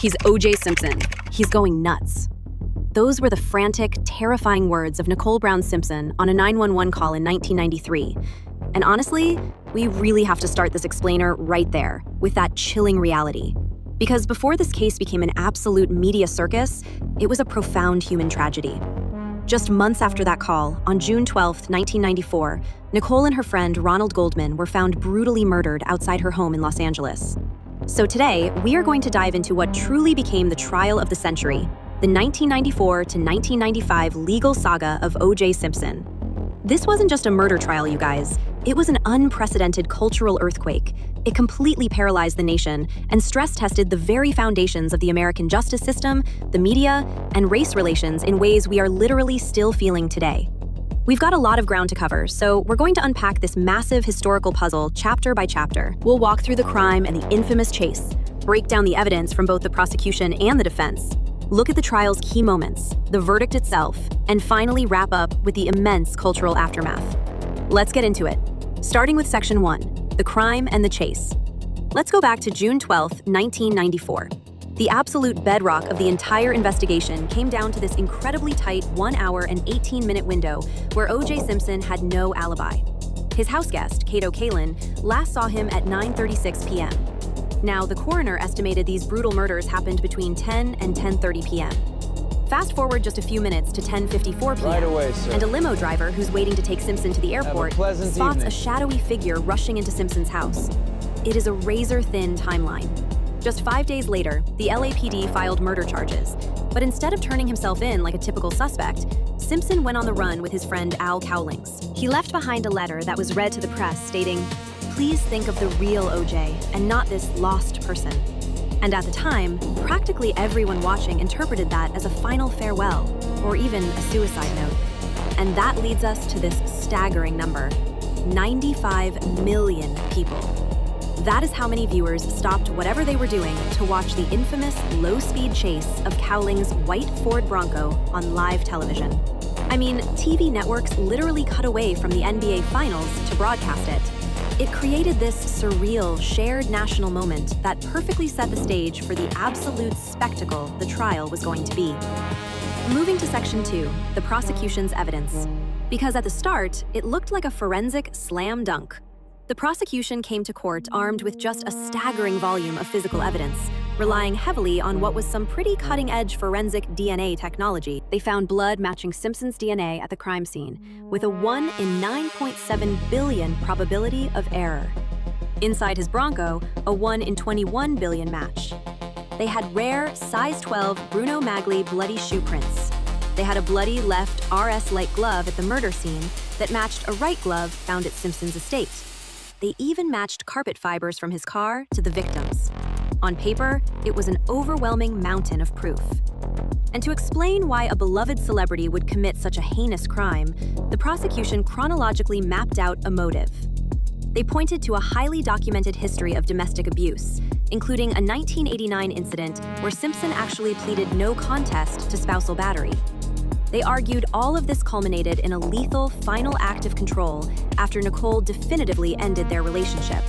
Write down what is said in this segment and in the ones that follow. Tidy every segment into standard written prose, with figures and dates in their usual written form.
He's OJ Simpson. He's going nuts. Those were the frantic, terrifying words of Nicole Brown Simpson on a 911 call in 1993. And honestly, we really have to start this explainer right there, with that chilling reality. Because before this case became an absolute media circus, it was a profound human tragedy. Just months after that call, on June 12, 1994, Nicole and her friend Ronald Goldman were found brutally murdered outside her home in Los Angeles. So today, we are going to dive into what truly became the trial of the century, the 1994 to 1995 legal saga of OJ Simpson. This wasn't just a murder trial, you guys. It was an unprecedented cultural earthquake. It completely paralyzed the nation and stress-tested the very foundations of the American justice system, the media, and race relations in ways we are literally still feeling today. We've got a lot of ground to cover, so we're going to unpack this massive historical puzzle chapter by chapter. We'll walk through the crime and the infamous chase, break down the evidence from both the prosecution and the defense, look at the trial's key moments, the verdict itself, and finally wrap up with the immense cultural aftermath. Let's get into it. Starting with Section 1, the crime and the chase. Let's go back to June 12, 1994. The absolute bedrock of the entire investigation came down to this incredibly tight 1 hour and 18-minute window where OJ Simpson had no alibi. His house guest, Kato Kalin, last saw him at 9:36 p.m. Now, the coroner estimated these brutal murders happened between 10 and 10:30 p.m. Fast forward just a few minutes to 10:54 p.m. Right away, sir. And a limo driver who's waiting to take Simpson to the airport spots a shadowy figure rushing into Simpson's house. It is a razor-thin timeline. Just 5 days later, the LAPD filed murder charges. But instead of turning himself in like a typical suspect, Simpson went on the run with his friend Al Cowlings. He left behind a letter that was read to the press stating, "Please think of the real OJ and not this lost person." And at the time, practically everyone watching interpreted that as a final farewell, or even a suicide note. And that leads us to this staggering number, 95 million people. That is how many viewers stopped whatever they were doing to watch the infamous low-speed chase of Cowlings' white Ford Bronco on live television. I mean, TV networks literally cut away from the NBA Finals to broadcast it. It created this surreal, shared national moment that perfectly set the stage for the absolute spectacle the trial was going to be. Moving to Section 2, the prosecution's evidence. Because at the start, it looked like a forensic slam dunk. The prosecution came to court armed with just a staggering volume of physical evidence, relying heavily on what was some pretty cutting-edge forensic DNA technology. They found blood matching Simpson's DNA at the crime scene, with a 1 in 9.7 billion probability of error. Inside his Bronco, a 1 in 21 billion match. They had rare, size 12 Bruno Magli bloody shoe prints. They had a bloody left RS-like glove at the murder scene that matched a right glove found at Simpson's estate. They even matched carpet fibers from his car to the victim's. On paper, it was an overwhelming mountain of proof. And to explain why a beloved celebrity would commit such a heinous crime, the prosecution chronologically mapped out a motive. They pointed to a highly documented history of domestic abuse, including a 1989 incident where Simpson actually pleaded no contest to spousal battery. They argued all of this culminated in a lethal final act of control after Nicole definitively ended their relationship.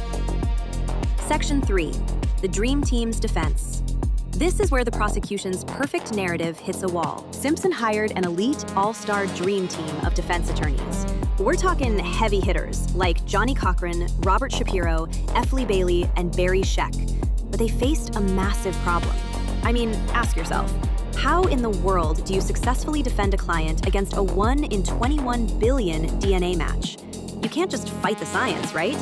Section 3, the Dream Team's defense. This is where the prosecution's perfect narrative hits a wall. Simpson hired an elite, all-star dream team of defense attorneys. We're talking heavy hitters like Johnny Cochran, Robert Shapiro, F. Lee Bailey, and Barry Scheck. But they faced a massive problem. I mean, ask yourself, how in the world do you successfully defend a client against a 1 in 21 billion DNA match? You can't just fight the science, right?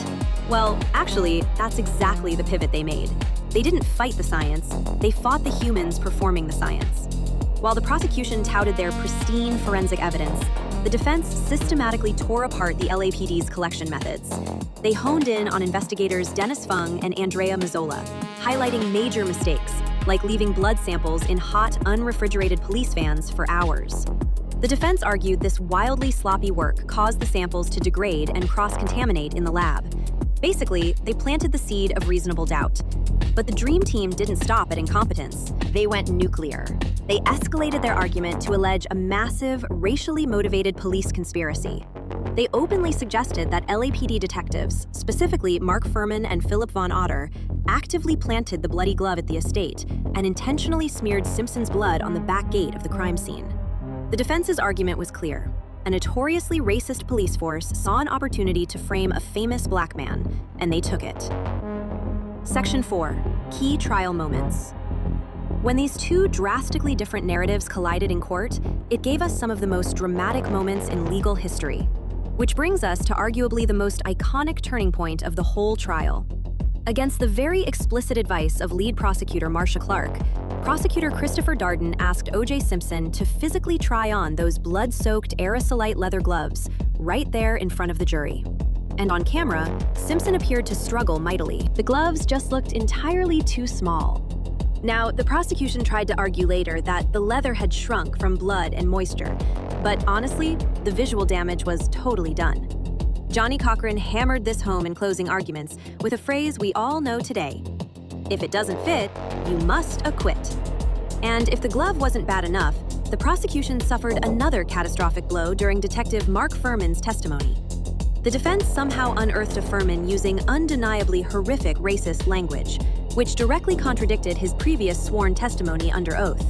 Well, actually, that's exactly the pivot they made. They didn't fight the science, they fought the humans performing the science. While the prosecution touted their pristine forensic evidence, the defense systematically tore apart the LAPD's collection methods. They honed in on investigators Dennis Fung and Andrea Mazzola, highlighting major mistakes, like leaving blood samples in hot, unrefrigerated police vans for hours. The defense argued this wildly sloppy work caused the samples to degrade and cross-contaminate in the lab. Basically, they planted the seed of reasonable doubt. But the Dream Team didn't stop at incompetence. They went nuclear. They escalated their argument to allege a massive, racially motivated police conspiracy. They openly suggested that LAPD detectives, specifically Mark Furman and Philip Von Otter, actively planted the bloody glove at the estate and intentionally smeared Simpson's blood on the back gate of the crime scene. The defense's argument was clear. A notoriously racist police force saw an opportunity to frame a famous black man, and they took it. Section 4. Key trial moments. When these two drastically different narratives collided in court, it gave us some of the most dramatic moments in legal history. Which brings us to arguably the most iconic turning point of the whole trial. Against the very explicit advice of lead prosecutor Marcia Clark, prosecutor Christopher Darden asked OJ Simpson to physically try on those blood-soaked aerosolite leather gloves right there in front of the jury. And on camera, Simpson appeared to struggle mightily. The gloves just looked entirely too small. Now, the prosecution tried to argue later that the leather had shrunk from blood and moisture, but honestly, the visual damage was totally done. Johnny Cochran hammered this home in closing arguments with a phrase we all know today: if it doesn't fit, you must acquit. And if the glove wasn't bad enough, the prosecution suffered another catastrophic blow during Detective Mark Furman's testimony. The defense somehow unearthed a Furman using undeniably horrific racist language, which directly contradicted his previous sworn testimony under oath.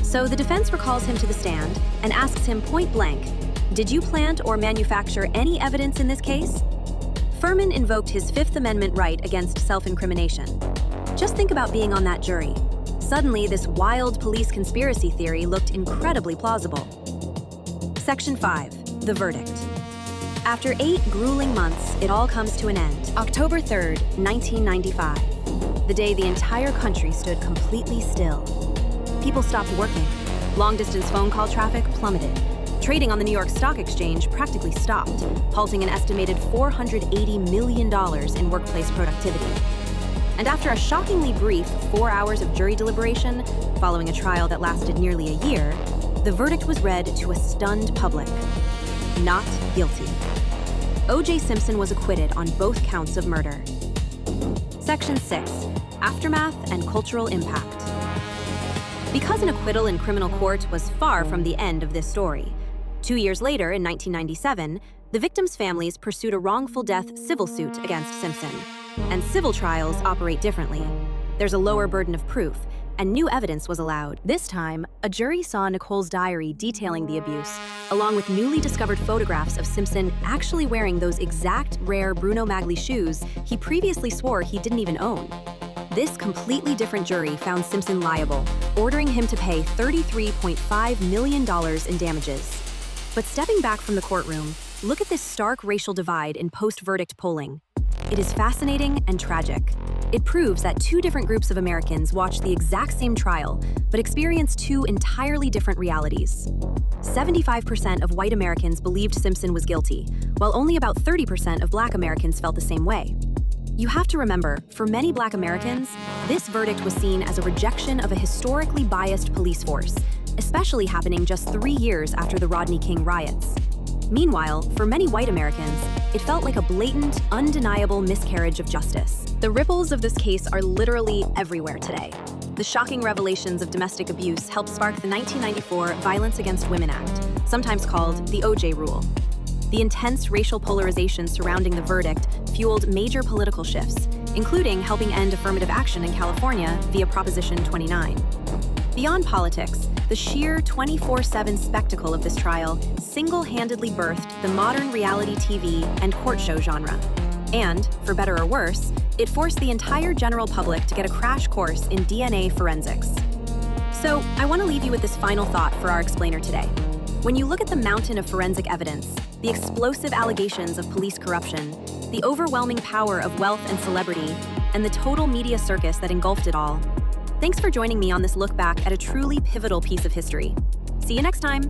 So the defense recalls him to the stand and asks him point blank, "Did you plant or manufacture any evidence in this case?" Furman invoked his Fifth Amendment right against self-incrimination. Just think about being on that jury. Suddenly, this wild police conspiracy theory looked incredibly plausible. Section 5. The verdict. After 8 grueling months, it all comes to an end. October 3rd, 1995. The day the entire country stood completely still. People stopped working. Long-distance phone call traffic plummeted. Trading on the New York Stock Exchange practically stopped, halting an estimated $480 million in workplace productivity. And after a shockingly brief 4 hours of jury deliberation, following a trial that lasted nearly a year, the verdict was read to a stunned public. Not guilty. OJ Simpson was acquitted on both counts of murder. Section 6. Aftermath and cultural impact. Because an acquittal in criminal court was far from the end of this story, 2 years later, in 1997, the victims' families pursued a wrongful death civil suit against Simpson. And civil trials operate differently. There's a lower burden of proof, and new evidence was allowed. This time, a jury saw Nicole's diary detailing the abuse, along with newly discovered photographs of Simpson actually wearing those exact rare Bruno Magli shoes he previously swore he didn't even own. This completely different jury found Simpson liable, ordering him to pay $33.5 million in damages. But stepping back from the courtroom, look at this stark racial divide in post-verdict polling. It is fascinating and tragic. It proves that two different groups of Americans watched the exact same trial, but experienced two entirely different realities. 75% of white Americans believed Simpson was guilty, while only about 30% of Black Americans felt the same way. You have to remember, for many Black Americans, this verdict was seen as a rejection of a historically biased police force, especially happening just 3 years after the Rodney King riots. Meanwhile, for many white Americans, it felt like a blatant, undeniable miscarriage of justice. The ripples of this case are literally everywhere today. The shocking revelations of domestic abuse helped spark the 1994 Violence Against Women Act, sometimes called the OJ Rule. The intense racial polarization surrounding the verdict fueled major political shifts, including helping end affirmative action in California via Proposition 29. Beyond politics, the sheer 24/7 spectacle of this trial single-handedly birthed the modern reality TV and court show genre. And, for better or worse, it forced the entire general public to get a crash course in DNA forensics. So, I want to leave you with this final thought for our explainer today. When you look at the mountain of forensic evidence, the explosive allegations of police corruption, the overwhelming power of wealth and celebrity, and the total media circus that engulfed it all, thanks for joining me on this look back at a truly pivotal piece of history. See you next time.